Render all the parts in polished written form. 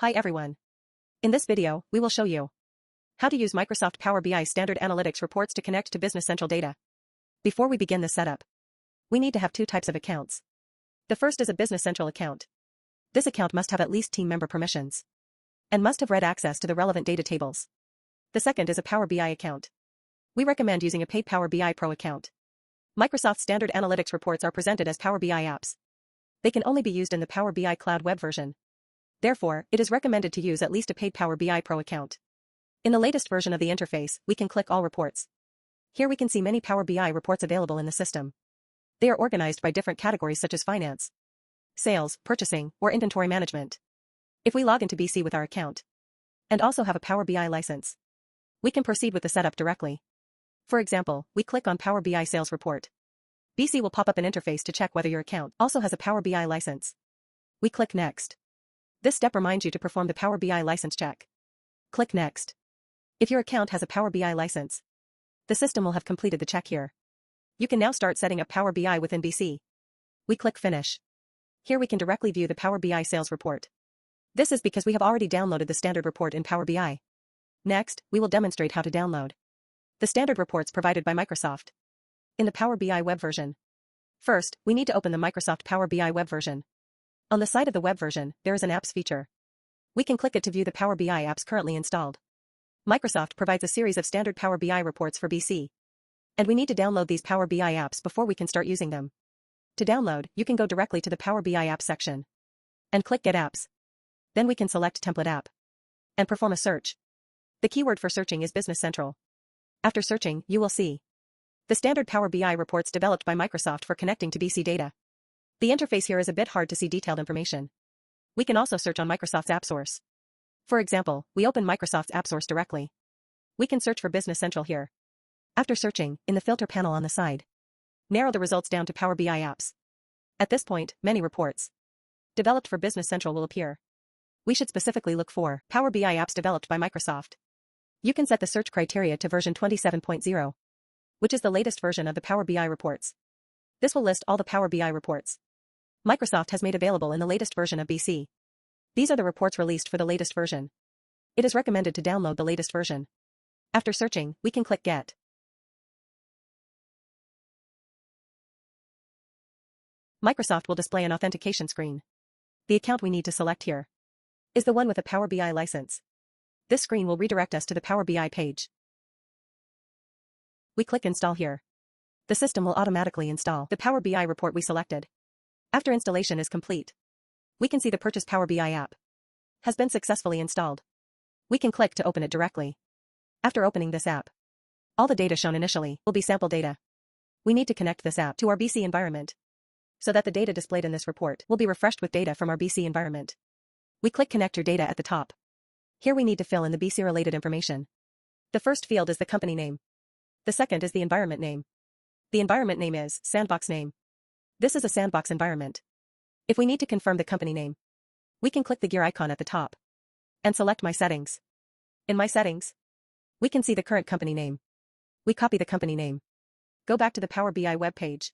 Hi everyone. In this video, we will show you how to use Microsoft Power BI standard analytics reports to connect to Business Central data. Before we begin the setup, we need to have two types of accounts. The first is a Business Central account. This account must have at least team member permissions and must have read access to the relevant data tables. The second is a Power BI account. We recommend using a paid Power BI Pro account. Microsoft standard analytics reports are presented as Power BI apps. They can only be used in the Power BI Cloud web version. Therefore, it is recommended to use at least a paid Power BI Pro account. In the latest version of the interface, we can click All Reports. Here we can see many Power BI reports available in the system. They are organized by different categories such as finance, sales, purchasing, or inventory management. If we log into BC with our account and also have a Power BI license, we can proceed with the setup directly. For example, we click on Power BI Sales Report. BC will pop up an interface to check whether your account also has a Power BI license. We click Next. This step reminds you to perform the Power BI license check. Click Next. If your account has a Power BI license, the system will have completed the check here. You can now start setting up Power BI within BC. We click Finish. Here we can directly view the Power BI sales report. This is because we have already downloaded the standard report in Power BI. Next, we will demonstrate how to download the standard reports provided by Microsoft in the Power BI web version. First, we need to open the Microsoft Power BI web version. On the side of the web version, there is an Apps feature. We can click it to view the Power BI apps currently installed. Microsoft provides a series of standard Power BI reports for BC. And we need to download these Power BI apps before we can start using them. To download, you can go directly to the Power BI apps section and click Get Apps. Then we can select Template App and perform a search. The keyword for searching is Business Central. After searching, you will see the standard Power BI reports developed by Microsoft for connecting to BC data. The interface here is a bit hard to see detailed information. We can also search on Microsoft's AppSource. For example, we open Microsoft's AppSource directly. We can search for Business Central here. After searching, in the filter panel on the side, narrow the results down to Power BI apps. At this point, many reports developed for Business Central will appear. We should specifically look for Power BI apps developed by Microsoft. You can set the search criteria to version 27.0, which is the latest version of the Power BI reports. This will list all the Power BI reports Microsoft has made available in the latest version of BC. These are the reports released for the latest version. It is recommended to download the latest version. After searching, we can click Get. Microsoft will display an authentication screen. The account we need to select here is the one with a Power BI license. This screen will redirect us to the Power BI page. We click Install here. The system will automatically install the Power BI report we selected. After installation is complete, we can see the Purchase Power BI app has been successfully installed. We can click to open it directly. After opening this app, all the data shown initially will be sample data. We need to connect this app to our BC environment so that the data displayed in this report will be refreshed with data from our BC environment. We click Connect Your Data at the top. Here we need to fill in the BC-related information. The first field is the company name. The second is the environment name. The environment name is Sandbox name. This is a sandbox environment. If we need to confirm the company name, we can click the gear icon at the top and select My Settings. In My Settings, we can see the current company name. We copy the company name. Go back to the Power BI web page.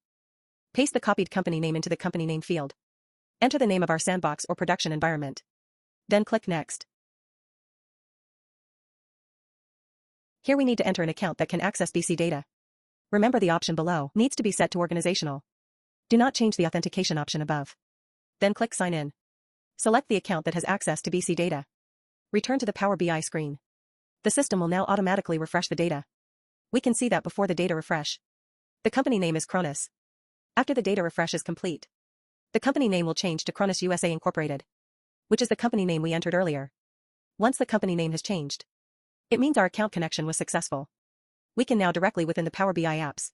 Paste the copied company name into the company name field. Enter the name of our sandbox or production environment. Then click Next. Here we need to enter an account that can access BC data. Remember, the option below needs to be set to organizational. Do not change the authentication option above. Then click Sign In. Select the account that has access to BC data. Return to the Power BI screen. The system will now automatically refresh the data. We can see that before the data refresh, the company name is Cronus. After the data refresh is complete, the company name will change to Cronus USA Incorporated, which is the company name we entered earlier. Once the company name has changed, it means our account connection was successful. We can now directly within the Power BI apps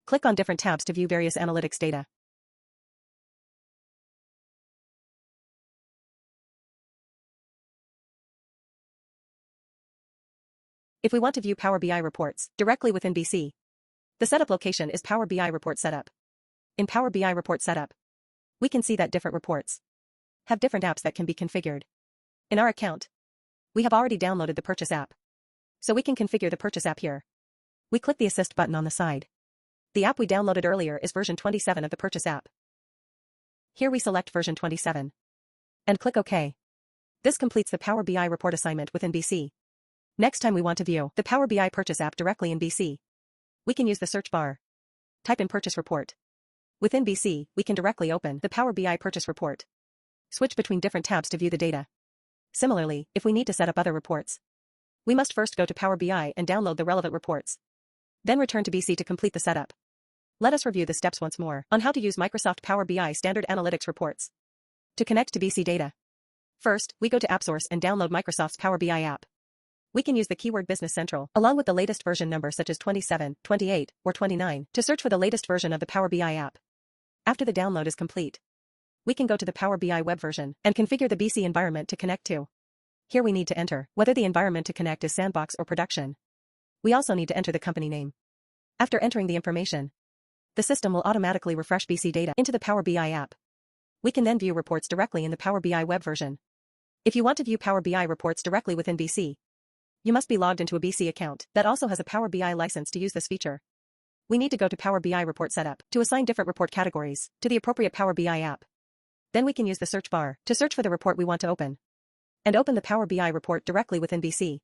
click on different tabs to view various analytics data. If we want to view Power BI reports directly within BC, the setup location is Power BI Report Setup. In Power BI Report Setup, we can see that different reports have different apps that can be configured. In our account, we have already downloaded the Purchase app, so we can configure the Purchase app here. We click the Assist button on the side. The app we downloaded earlier is version 27 of the Purchase app. Here we select version 27 and click OK. This completes the Power BI report assignment within BC. Next time we want to view the Power BI purchase app directly in BC. We can use the search bar. Type in purchase report. Within BC, we can directly open the Power BI purchase report. Switch between different tabs to view the data. Similarly, if we need to set up other reports, we must first go to Power BI and download the relevant reports. Then return to BC to complete the setup. Let us review the steps once more on how to use Microsoft Power BI Standard Analytics reports to connect to BC data. First, we go to AppSource and download Microsoft's Power BI app. We can use the keyword Business Central along with the latest version number such as 27, 28, or 29 to search for the latest version of the Power BI app. After the download is complete, we can go to the Power BI web version and configure the BC environment to connect to. Here we need to enter whether the environment to connect is sandbox or production. We also need to enter the company name. After entering the information, the system will automatically refresh BC data into the Power BI app. We can then view reports directly in the Power BI web version. If you want to view Power BI reports directly within BC, you must be logged into a BC account that also has a Power BI license to use this feature. We need to go to Power BI report setup to assign different report categories to the appropriate Power BI app. Then we can use the search bar to search for the report we want to open. And open the Power BI report directly within BC.